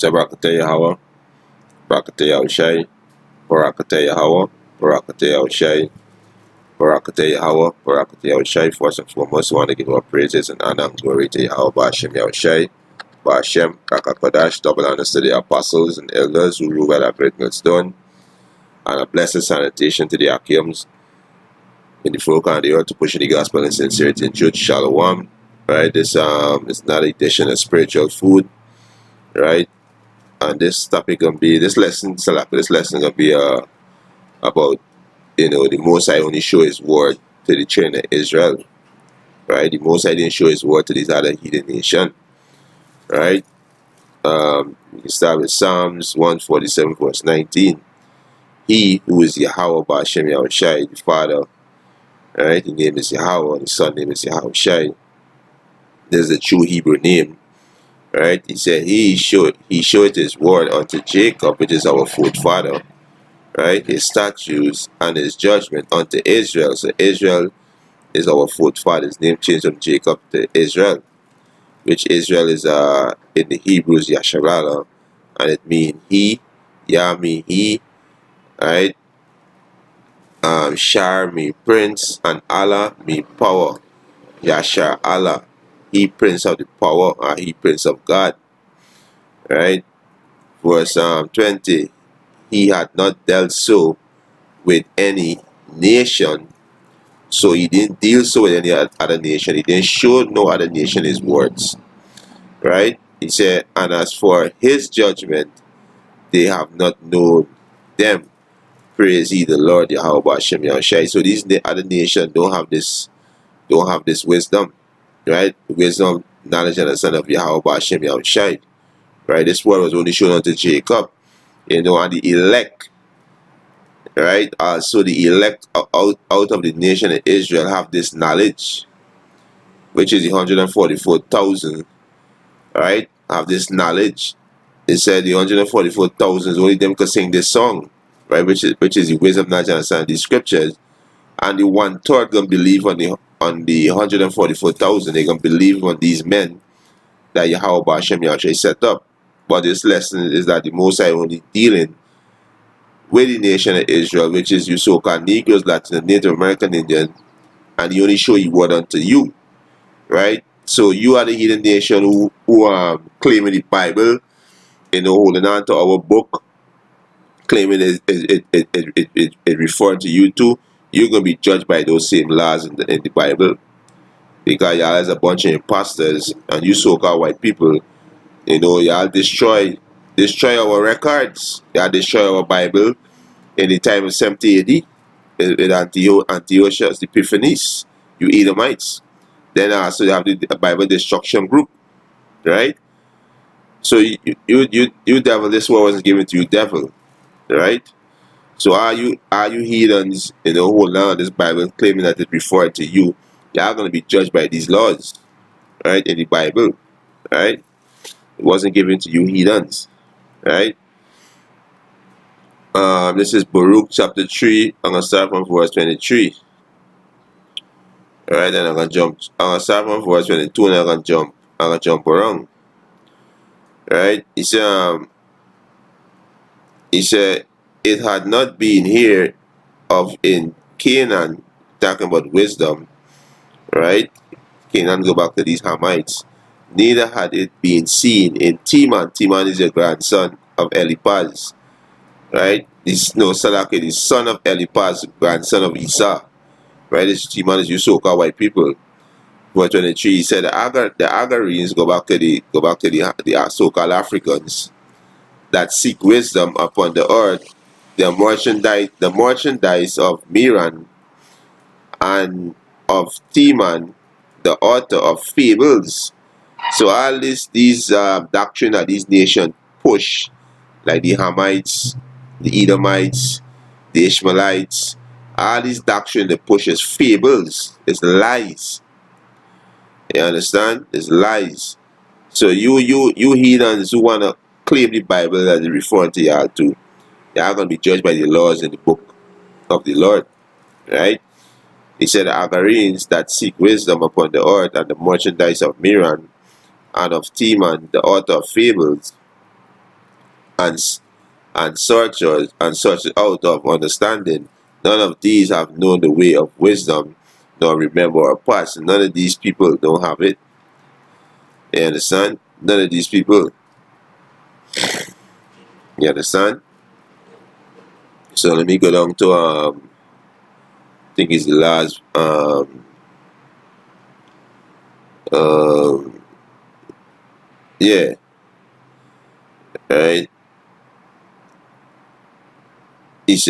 Barakatah Yahweh, Barakatah Yahushai, Barakatah Yahweh, Barakatah Yahushai, Barakatah Yahweh, Barakatah Yahushai. First and foremost, I want to give our praises and honor and glory to Yahweh, Ba'ashem Yahushai, Ba'ashem, Rakakadash, double honors to the apostles and elders who rule by that great millstone, and a blessed sanitation to the Akims in the folk on the earth to push the gospel in sincerity and truth. Shalom. Right, this is not a dish of spiritual food, right? And this topic gonna be this lesson gonna be about, the Most High only show His word to the children of Israel, right? The Most High didn't show His word to these other heathen nation, right? We can start with Psalms 147 verse 19. He who is Yahweh Ba'ashem Yahushai, the Father, right? His name is Yahweh, and the Son name is Yahushai. This is the true Hebrew name. Right, he said he showed his word unto Jacob, which is our forefather, right? His statutes and his judgment unto Israel. So Israel is our forefather. His name changed from Jacob to Israel, which Israel is in the Hebrews Yasharala, and it means he, Yah mean he, right? Shar mean prince, and Allah mean power. Yashar Allah. He prince of the power, or he prince of God. Right? Verse 20. He had not dealt so with any nation. So he didn't deal so with any other nation. He didn't show no other nation his words. Right? He said, and as for his judgment, they have not known them. Praise ye the Lord Yahweh Ba'ashem Yahushai. So these other nations don't have this wisdom. Right? Wisdom, knowledge, and understanding of Yahweh Ba'ashem Yahushai. Right? This word was only shown unto Jacob, and the elect. Right? So the elect out of the nation of Israel have this knowledge, which is the 144,000. Right? Have this knowledge. It said the 144,000 is only them can sing this song. Right? Which is the wisdom, knowledge, and understanding of the scriptures. And the 1/3 gonna believe on the 144,000. They're gonna believe on these men that Yahweh Ba'ashem Yahushai set up. But this lesson is that the Most High only dealing with the nation of Israel, which is you so-called Negroes, Latin, Native American Indian, and he only show His word unto you, right? So you are the heathen nation who claiming the Bible, holding on to our book, claiming it referring to you too. You're gonna be judged by those same laws in the Bible, because y'all is a bunch of imposters, and you so-called white people. Y'all destroy our records. Y'all destroy our Bible in the time of 70 AD with Antiochus Epiphanes, you Edomites. Then also you have the Bible destruction group, right? So you devil, this word wasn't given to you, devil, right? So are you heathens, holding on this Bible, claiming that it referred to you? Y'all gonna be judged by these laws, right? In the Bible, right? It wasn't given to you heathens, right? This is Baruch chapter 3. I'm gonna start from verse 23. Alright, then I'm gonna start from verse 22, and I'm gonna jump around. Right? He said, it had not been here in Canaan, talking about wisdom, right? Canaan go back to these Hamites. Neither had it been seen in Teman. Teman is the grandson of Eliphaz, right? The son of Eliphaz, grandson of Esau, right? This Teman is you so-called white people. Verse 23, he said the Agarenes go back to the so-called Africans that seek wisdom upon the earth. The merchandise of Miran and of Teman, the author of fables. So all these doctrine that these nations push, like the Hamites, the Edomites, the Ishmaelites, all these doctrine they push is fables, it's lies. You understand? It's lies. So you heathens who wanna claim the Bible that is referring to y'all too, y'all gonna be judged by the laws in the book of the Lord, right? He said the Agarenes that seek wisdom upon the earth, and the merchandise of Miran and of Teman, the author of fables, and search out of understanding. None of these have known the way of wisdom, nor remember our past. None of these people don't have it. You understand? None of these people. You understand? So let me go down to I think it's the last yeah, right. It's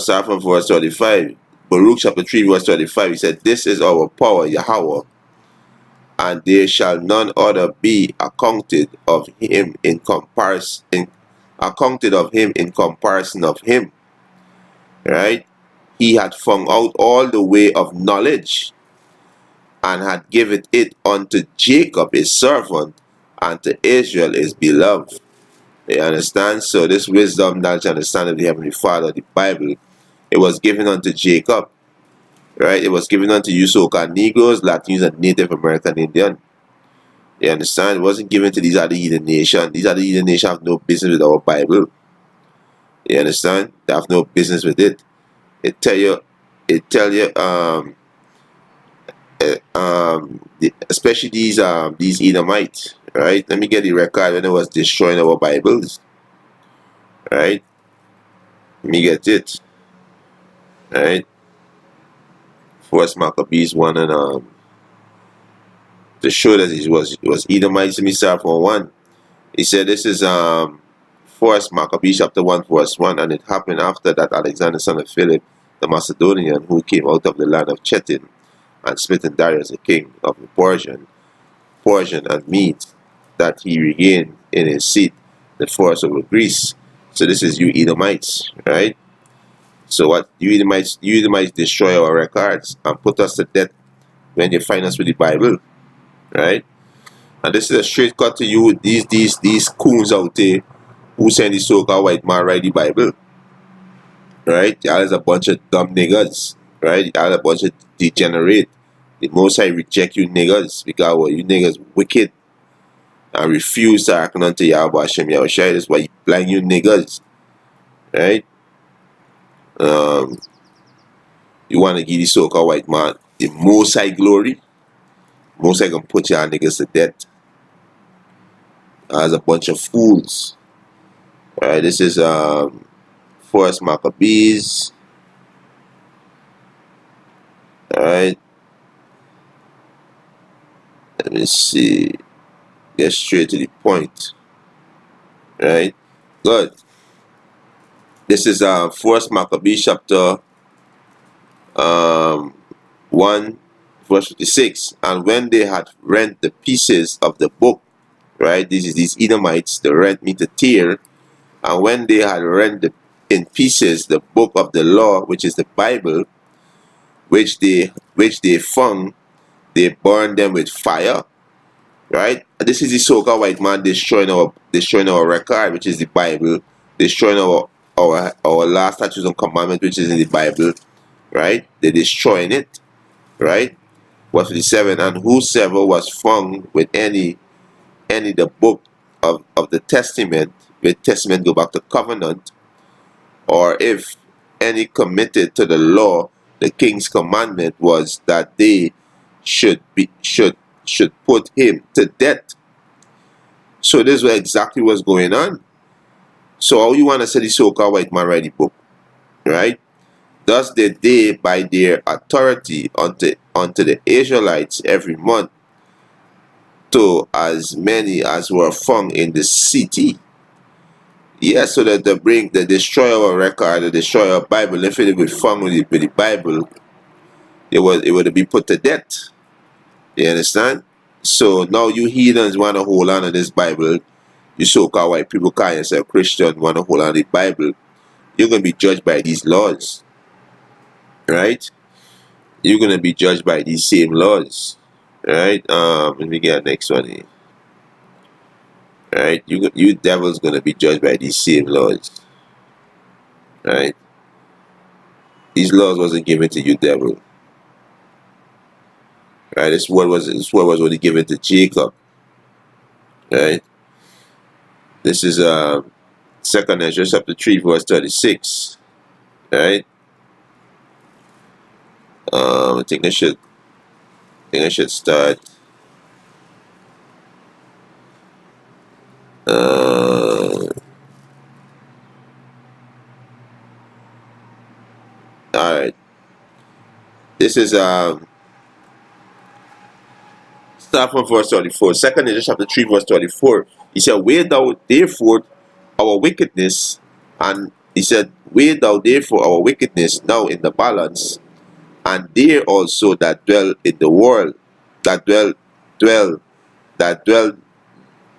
start from verse 35. Baruch chapter 3 verse 35. He said, "This is our power, Yahweh, and there shall none other be accounted of him in comparison of him." Right? He had found out all the way of knowledge, and had given it unto Jacob his servant, and to Israel his beloved. You understand? So this wisdom, knowledge, understanding of the Heavenly Father, the Bible, it was given unto Jacob. Right? It was given unto you so-called Negroes, Latinos, and Native American Indian. You understand? It wasn't given to these other heathen nations. These other heathen nations have no business with our Bible. You understand? They have no business with it. It tell you, especially these Edomites, right? Let me get the record when it was destroying our Bibles, right? Let me get it, right? First Maccabees 1 and to show that it was Edomites. Let me start from 1. He said this is First Maccabees chapter 1 verse 1, and it happened after that Alexander son of Philip the Macedonian, who came out of the land of Chetin, and smitten Darius the king of the Persian and Medes, that he regained in his seat the force over Greece. So this is you Edomites, right? So what you Edomites destroy our records and put us to death when you find us with the Bible, right? And this is a straight cut to you with these coons out there who send the so-called white man write the Bible, right? Y'all is a bunch of dumb niggas, right? Y'all a bunch of degenerate. The Most High reject you niggas because well, you niggas wicked and refuse to hearken unto Yahweh Hashem Yahushua. That's why you blind you niggas, right? You want to give the so-called white man the Most High glory. Most High gonna put y'all niggas to death as a bunch of fools. Alright, this is First Maccabees. Alright, let me see. Get straight to the point. Right, good. This is First Maccabees chapter 1 verse 56. And when they had rent the pieces of the book, right, these Edomites, they rent me to tear. And when they had rent in pieces the book of the law, which is the Bible, which they found, they burned them with fire. Right? And this is the so-called white man destroying our record, which is the Bible, destroying our last statutes and commandments, which is in the Bible. Right? They're destroying it. Right? Verse 57. And whosoever was found with any the book of the testament, with testament go back to covenant, or if any committed to the law, the king's commandment was that they should put him to death. So this is exactly what's going on. So how you want to say the so-called white man write the book, right? Thus did they by their authority unto the Israelites every month, to as many as were found in the city. Yes, so that they destroy our record, they destroy our Bible. If it was found with the Bible, it would be put to death. You understand? So now you heathens want to hold on to this Bible. You so-called white people calling yourself Christian want to hold on to the Bible. You're going to be judged by these laws. Right? You're going to be judged by these same laws. Right? Let me get the next one here. Right? You devils going to be judged by these same laws. Right? These laws wasn't given to you, devil. Right? This word was only given to Jacob. Right? This is 2nd Ezra chapter 3 verse 36. Right? I think I should start. Alright. This is start from verse 34. 2nd Ezra chapter 3 verse 34. He said, weigh thou therefore our wickedness, and he said, weigh thou therefore our wickedness now in the balance, and they also that dwell in the world, that dwell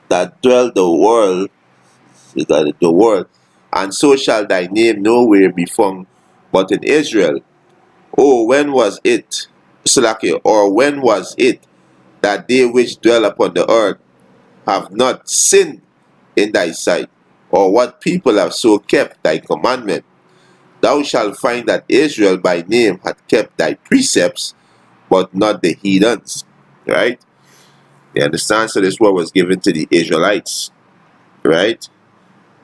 the world, and so shall thy name nowhere be found but in Israel. Oh, when was it, Slakia, or when was it that they which dwell upon the earth have not sinned in thy sight? Or what people have so kept thy commandment? Thou shalt find that Israel by name had kept thy precepts, but not the heathens. Right? You understand? So this word was given to the Israelites. Right?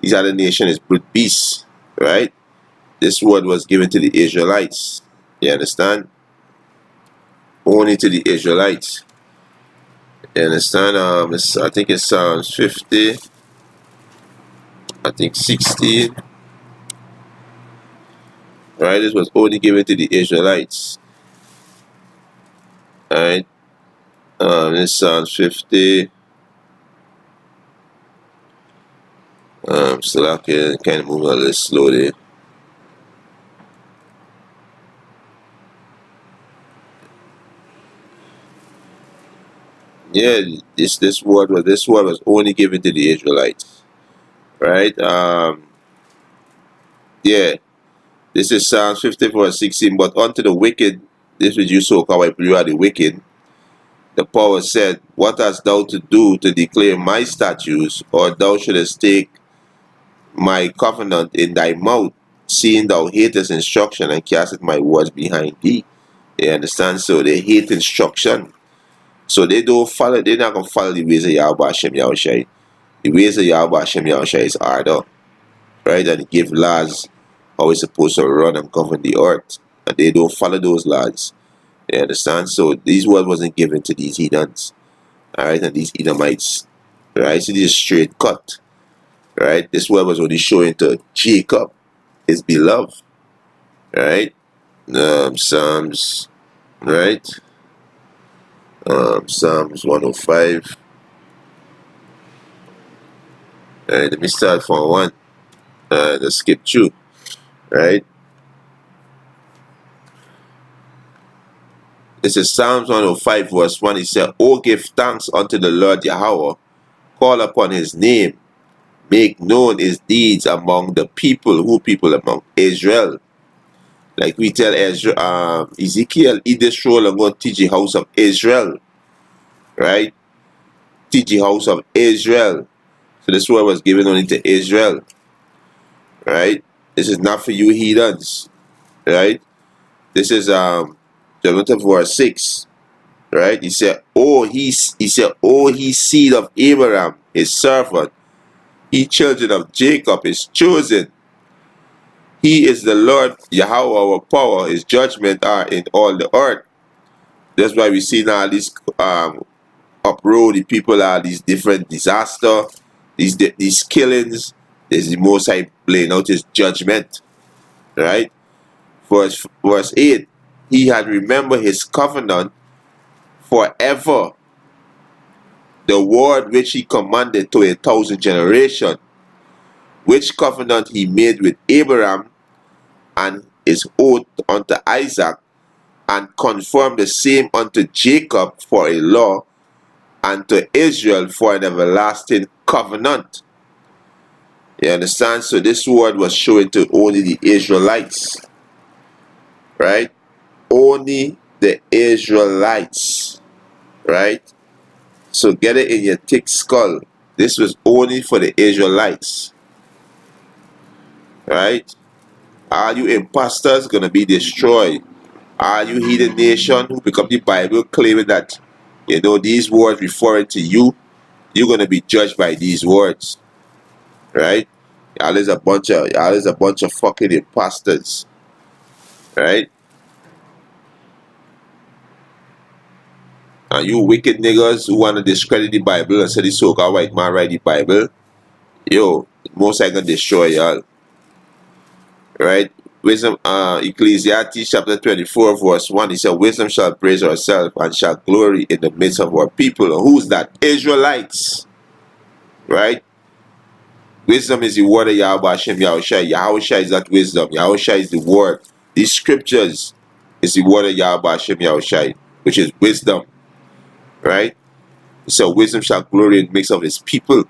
These other nations is brute beasts. Right? This word was given to the Israelites. You understand? Only to the Israelites. You understand? I think it's Psalms 50. I think 16. Right? This was only given to the Israelites. Alright? This Psalms 50. Still out here, kind of moving a little slowly. Yeah, this word was only given to the Israelites. Right? Yeah. This is Psalms 50 verse 16. But unto the wicked, this which you so call you are the wicked, the power said, what hast thou to do to declare my statutes, or thou shouldest take my covenant in thy mouth, seeing thou hatest instruction and casteth my words behind thee? You understand? So they hate instruction. So they're not gonna follow the ways of Yahweh Hashem Yahushai. The ways of Yahweh Hashem Yahushai is harder. Right? And he give laws how it's supposed to run and govern the earth. And they don't follow those laws. You understand? So these words wasn't given to these heathens. Alright, and these Edomites. Right? So this is straight cut. Right? This word was only showing to Jacob, his beloved. Right? Psalms. Right? Psalms 105. Alright, let me start from 1. Let's skip 2. Right? This is Psalms 105 verse 1. He said, oh, give thanks unto the Lord Yahweh, call upon his name, make known his deeds among the people. Who people? Among Israel. Like we tell Ezekiel, eat this roll and go teach the house of Israel. Right? Teach the house of Israel. So this word was given only to Israel. Right? This is not for you heathens. Right? This is verse 6. Right? He said, oh, he seed of Abraham, his servant, ye children of Jacob, his chosen. He is the Lord Yahweh, our power. His judgment are in all the earth. That's why we see now this uproar. The people are these different disaster, these killings. There's the Most High laying out his judgment. Right? Verse 8. He had remembered his covenant forever, the word which he commanded to 1,000 generations, which covenant he made with Abraham and his oath unto Isaac, and confirmed the same unto Jacob for a law, and to Israel for an everlasting covenant. You understand? So this word was showing to only the Israelites. Right? Only the Israelites. Right? So get it in your thick skull. This was only for the Israelites. Right? Are you imposters gonna be destroyed? Are you heathen nation who pick up the Bible claiming that these words referring to you? You're gonna be judged by these words. right? Y'all is a bunch of fucking imposters, right? And you wicked niggas who want to discredit the Bible and say the so-called white man write the Bible, yo, most I gonna destroy y'all, right? Wisdom, Ecclesiastes chapter 24, verse 1, he said, wisdom shall praise herself and shall glory in the midst of our people. And who's that? Israelites, right? Wisdom is the word of Yahweh Hashem Yahushai. Yahushai is that wisdom. Yahushai is the word. These scriptures is the word of Yahweh Hashem Yahushai, which is wisdom, right? So wisdom shall glory in the midst of his people,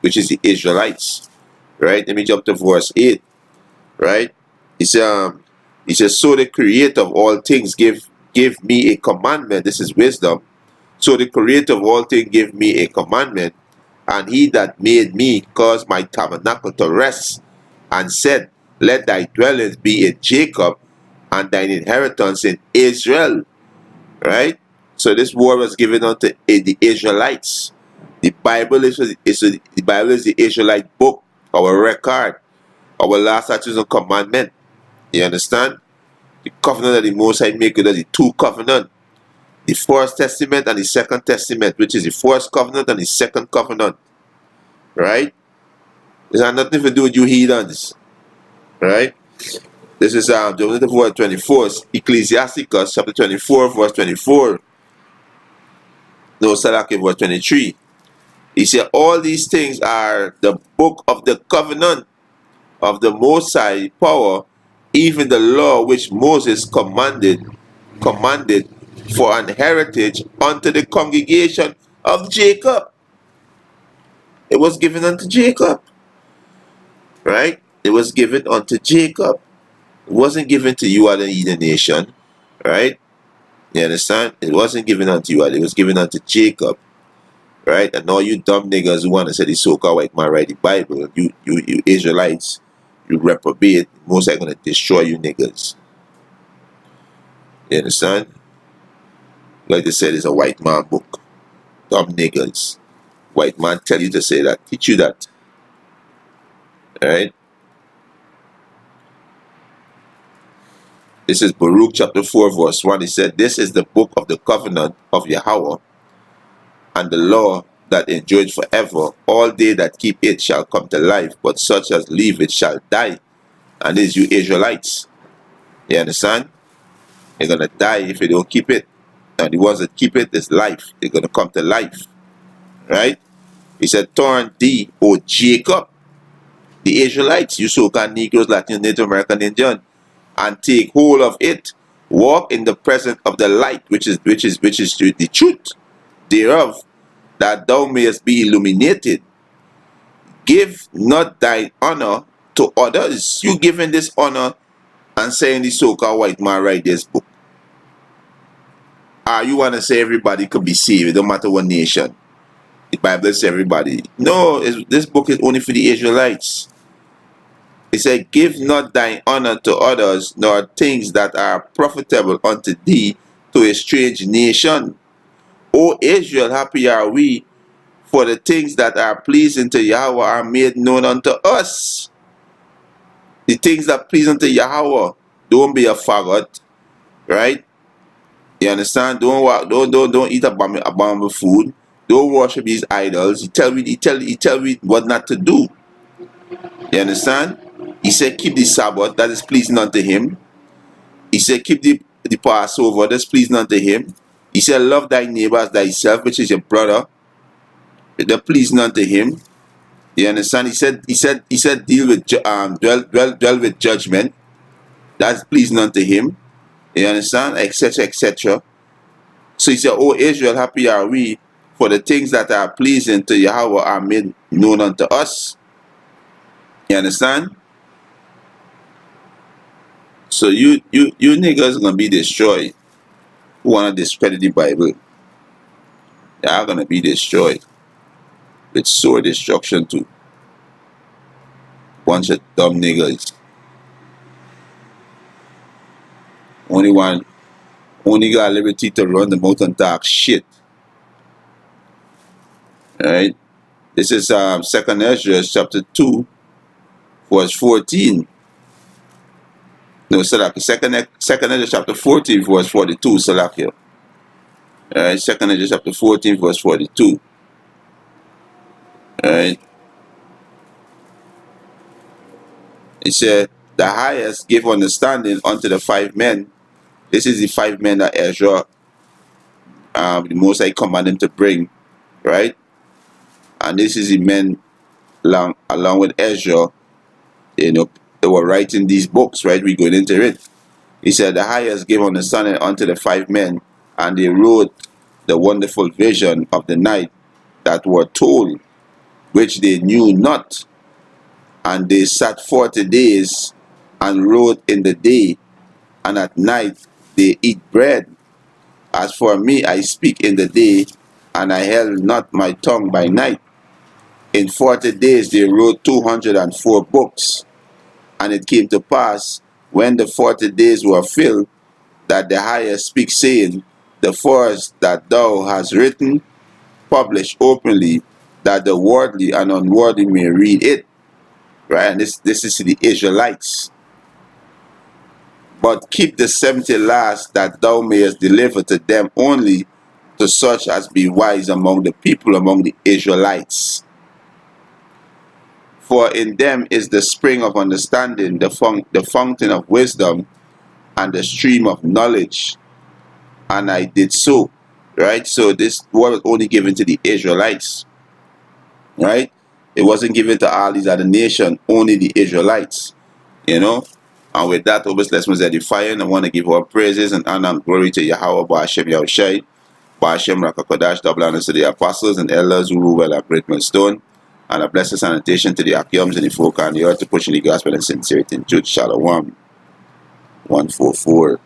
which is the Israelites, right? Let me jump to verse 8, right? He says, so the creator of all things give me a commandment. This is wisdom. So the creator of all things give me a commandment, and he that made me caused my tabernacle to rest, and said, let thy dwellings be in Jacob, and thine inheritance in Israel. Right? So this word was given unto the Israelites. The Bible is the Israelite book, our record, our last statutes and commandment. You understand? The covenant that the Most High make with us, the two covenant, the First Testament and the Second Testament, which is the first covenant and the second covenant. Right? This has nothing to do with you heathens. Right? This is verse 24, Ecclesiasticus chapter 24, verse 24. No, Salaki, verse 23. He said, all these things are the book of the covenant of the Most High power, even the law which Moses commanded for an heritage unto the congregation of Jacob. It was given unto Jacob. Right? It was given unto Jacob. It wasn't given to you and the nation. Right? You understand? It wasn't given unto you, it was given unto Jacob. Right? And all you dumb niggas who want to say the so-called white man write the Bible, you Israelites, you reprobate, most are going to destroy you niggas. You understand? Like they said, it's a white man book. Dumb niggas. White man tell you to say that, teach you that. Alright? This is Baruch chapter 4 verse 1. He said, this is the book of the covenant of Yahweh, and the law that endureth forever. All they that keep it shall come to life, but such as leave it shall die. And this you Israelites. You understand? They're going to die if they don't keep it. And the ones that keep it is life. They're going to come to life. Right? He said, turn thee, O Jacob, the Israelites, you so-called Negroes, Latin, Native American, Indian, and take hold of it. Walk in the presence of the light, which is the truth thereof, that thou mayest be illuminated. Give not thy honor to others. You giving this honor and saying the so-called white man write this book. You want to say everybody could be saved, it don't matter what nation. The Bible says everybody. No, this book is only for the Israelites. It said, give not thine honor to others, nor things that are profitable unto thee to a strange nation. O Israel, happy are we, for the things that are pleasing to Yahweh are made known unto us. The things that please unto Yahweh, don't be a faggot, right? You understand? Don't eat abominable food. Don't worship these idols. He tell me what not to do. You understand? He said, keep the Sabbath, that is pleasing unto him. He said, keep the Passover, that's pleasing unto him. He said, love thy neighbor as thyself, which is your brother. They're pleasing unto him. You understand? He said, deal with dwell with judgment. That's pleasing unto him. You understand? Etc. etc. So he said, O Israel, happy are we, for the things that are pleasing to Yahweh are made known unto us. You understand? So you niggas gonna be destroyed. Who wanna discredit the Bible? They are gonna be destroyed with sore destruction too. Bunch of dumb niggas. Only got liberty to run the mouth and talk shit. Alright? This is Second Ezra chapter 2, verse 14. No, Salaki. Second Ezra chapter 14, verse 42, Salaki. Alright, Second Ezra chapter 14, verse 42. Alright. It said, the highest gave understanding unto the 5 men. This is the 5 men that Ezra, the Most High commanded him to bring, right? And this is the men along with Ezra, they were writing these books, right? We're going into it. He said, the highest gave understanding unto the 5 men, and they wrote the wonderful vision of the night that were told, which they knew not. And they sat 40 days and wrote in the day, and at night they eat bread. As for me, I speak in the day, and I held not my tongue by night. In 40 days they wrote 204 books. And it came to pass, when the 40 days were filled, that the highest speak, saying, the first that thou hast written, publish openly, that the worldly and unworldly may read it. Right? And this is the Israelites. But keep the 70 last, that thou mayest deliver to them only, to such as be wise among the people, among the Israelites. For in them is the spring of understanding, the fountain of wisdom, and the stream of knowledge. And I did so. Right? So this word was only given to the Israelites. Right? It wasn't given to all these other nations, only the Israelites. You know? And with that, obviously, let's edifying. I want to give our praises and honor and glory to Yahweh, Ba'ashem Yahushai, Ba'ashem Rakakodash, double honors to the apostles and elders who rule well at Great Millstone, and a blessed sanitation to the Akiums and the folk on the earth to push in the gospel and sincerity in truth. Shalom. 144.